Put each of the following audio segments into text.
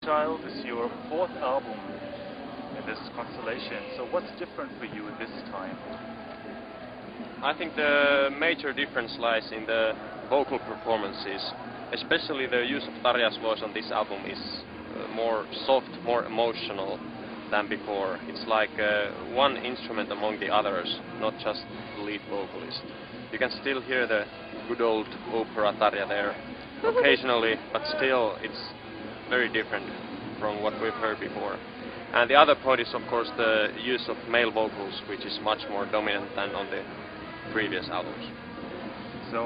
Child is your fourth album in this constellation. So what's different for you this time? I think the major difference lies in the vocal performances. Especially the use of Tarja's voice on this album is more soft, more emotional than before. It's like one instrument among the others, not just the lead vocalist. You can still hear the good old opera Tarja there occasionally, but still it's very different from what we've heard before. And the other point is of course the use of male vocals, which is much more dominant than on the previous albums. So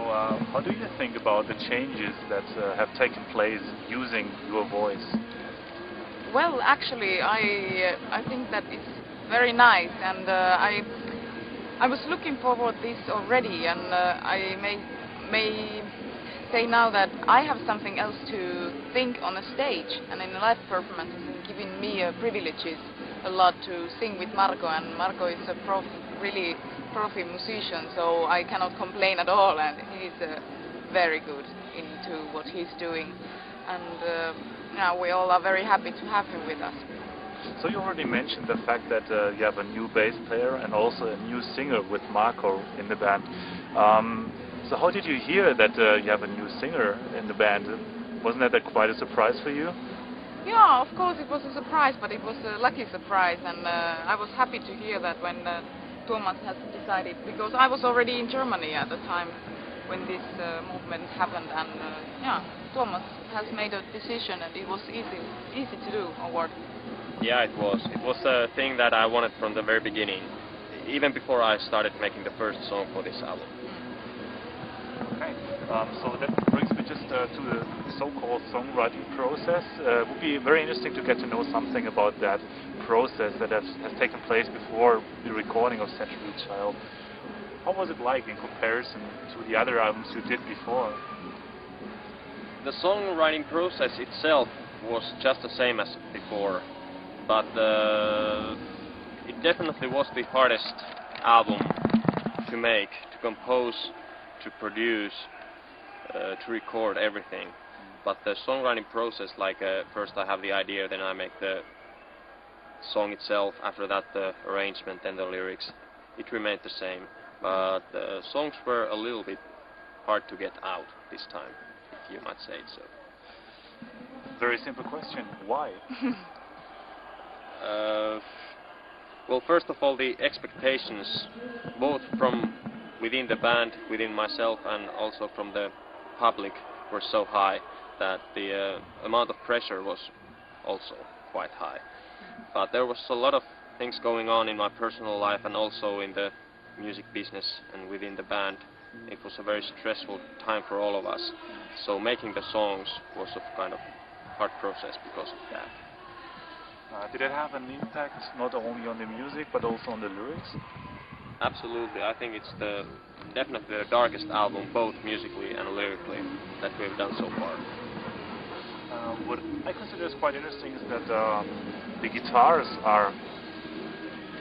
how do you think about the changes that have taken place using your voice? Well, actually, I think that it's very nice, and I was looking forward this already, and I may say now that I have something else to think on a stage and in live performances, and giving me privileges a lot to sing with Marco, and Marco is a really profi musician, so I cannot complain at all, and he's very good into what he's doing, and now we all are very happy to have him with us. So you already mentioned the fact that you have a new bass player and also a new singer with Marco in the band. So how did you hear that you have a new singer in the band? Wasn't that quite a surprise for you? Yeah, of course it was a surprise, but it was a lucky surprise, and I was happy to hear that when Tuomas has decided, because I was already in Germany at the time when this movement happened, and yeah, Tuomas has made a decision, and it was easy to do, or what? Yeah, it was. It was a thing that I wanted from the very beginning, even before I started making the first song for this album. Okay, so that brings me just to the so-called songwriting process. It would be very interesting to get to know something about that process that has taken place before the recording of Century Child. How was it like in comparison to the other albums you did before? The songwriting process itself was just the same as before, but it definitely was the hardest album to make, to compose, to produce, to record everything. But the songwriting process, like first I have the idea, then I make the song itself, after that the arrangement, then the lyrics, it remained the same. But the songs were a little bit hard to get out this time, if you might say it so. Very simple question, why? Well, first of all, the expectations, both from within the band, within myself, and also from the public, were so high that the amount of pressure was also quite high. But there was a lot of things going on in my personal life and also in the music business and within the band. It was a very stressful time for all of us. So making the songs was a kind of hard process because of that. Did it have an impact not only on the music but also on the lyrics? Absolutely. I think it's definitely the darkest album, both musically and lyrically, that we've done so far. What I consider is quite interesting is that the guitars are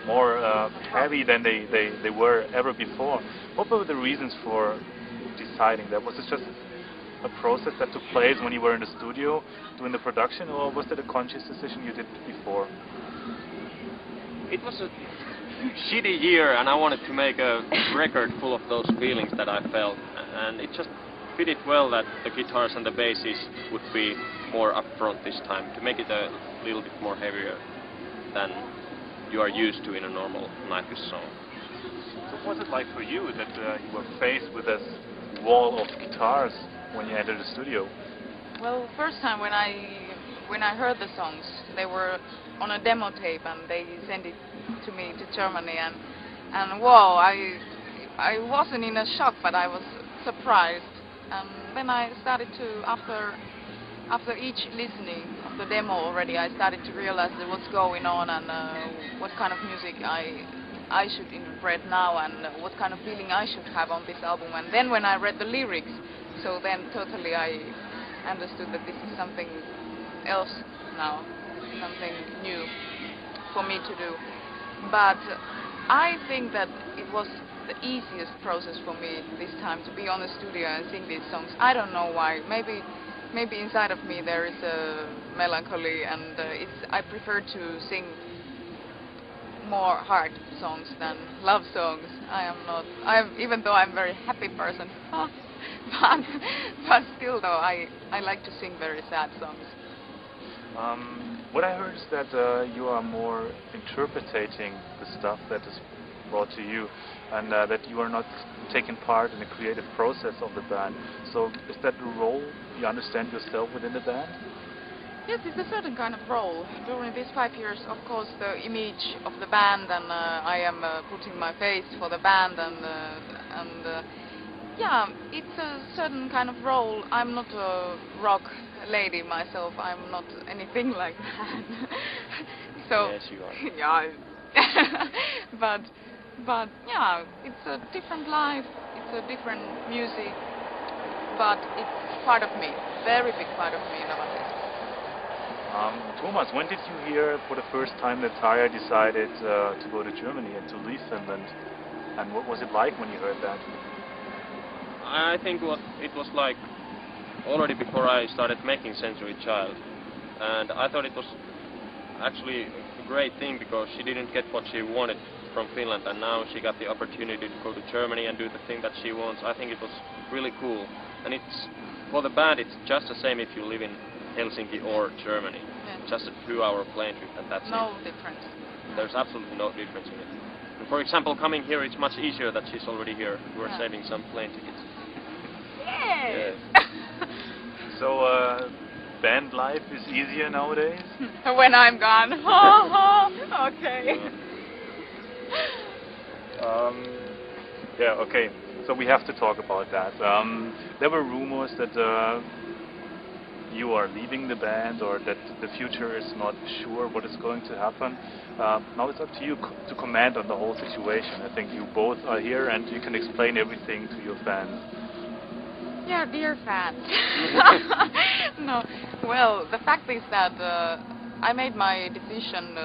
more heavy than they were ever before. What were the reasons for deciding that? Was it just a process that took place when you were in the studio doing the production, or was it a conscious decision you did before? It was a shitty year, and I wanted to make a record full of those feelings that I felt, and it just fitted well that the guitars and the basses would be more upfront this time, to make it a little bit more heavier than you are used to in a normal Nightwish song. So what was it like for you that you were faced with this wall of guitars when you entered the studio? Well, first time when I heard the songs, they were on a demo tape, and they sent it to me to Germany, and wow, I wasn't in a shock, but I was surprised. And then I started to, after each listening of the demo already, I started to realize what's going on, and what kind of music I should interpret now, and what kind of feeling I should have on this album. And then when I read the lyrics, so then totally I understood that this is something else now, something new for me to do. But I think that it was the easiest process for me this time to be on the studio and sing these songs. I don't know why. Maybe maybe inside of me there is a melancholy, and I prefer to sing more hard songs than love songs. Even though I'm a very happy person, but still though I like to sing very sad songs. What I heard is that you are more interpreting the stuff that is brought to you, and that you are not taking part in the creative process of the band. So is that the role you understand yourself within the band? Yes, it's a certain kind of role. During these 5 years, of course, the image of the band, and I am putting my face for the band, and yeah, it's a certain kind of role. I'm not a rock lady myself. I'm not anything like that. So yes, you are. Yeah, but yeah, it's a different life. It's a different music, but it's part of me. Very big part of me nowadays. Thomas, when did you hear for the first time that Tarja decided to go to Germany and to leave Finland? And what was it like when you heard that? I think it was like already before I started making Century Child. And I thought it was actually a great thing because she didn't get what she wanted from Finland, and now she got the opportunity to go to Germany and do the thing that she wants. I think it was really cool. And it's for the band, it's just the same if you live in Helsinki or Germany. Yeah. Just a 2-hour plane trip, and that's No it. difference. There's absolutely no difference in it. And for example, coming here, it's much easier that she's already here. We're Yeah. saving some plane tickets. Yes. So band life is easier nowadays? When I'm gone. Okay. Yeah, okay. So we have to talk about that. There were rumors that you are leaving the band, or that the future is not sure what is going to happen. Now it's up to you to comment on the whole situation. I think you both are here and you can explain everything to your fans. Yeah, dear fans. No, well, the fact is that I made my decision,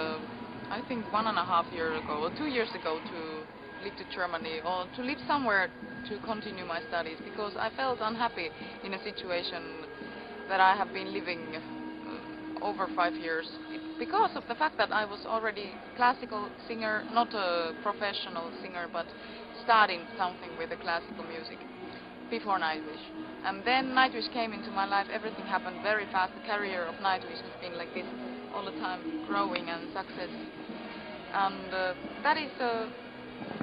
I think 1.5 years ago, or 2 years ago, to leave to Germany, or to live somewhere to continue my studies, because I felt unhappy in a situation that I have been living over 5 years, because of the fact that I was already classical singer, not a professional singer, but starting something with the classical music before Nightwish. And then Nightwish came into my life. Everything happened very fast. The career of Nightwish has been like this all the time, growing and success. And that is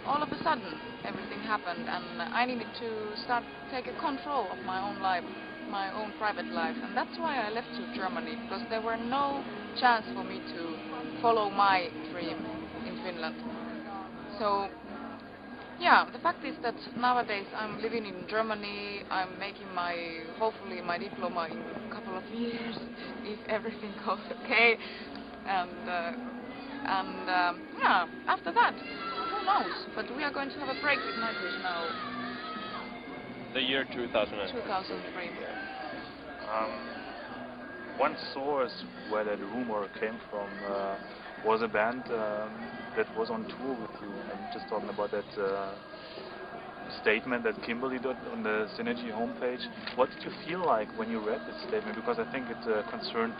all of a sudden everything happened, and I needed to start take a control of my own life, my own private life, and that's why I left to Germany, because there were no chance for me to follow my dream in Finland. So yeah, the fact is that nowadays I'm living in Germany. I'm making hopefully my diploma in a couple of years, if everything goes okay. And yeah, after that, who knows? But we are going to have a break with Nightwish now. The year 2000. 2003. One source where that rumor came from was a band that was on tour with you. I'm just talking about that statement that Kimberly did on the Synergy homepage. What did you feel like when you read this statement? Because I think it concerned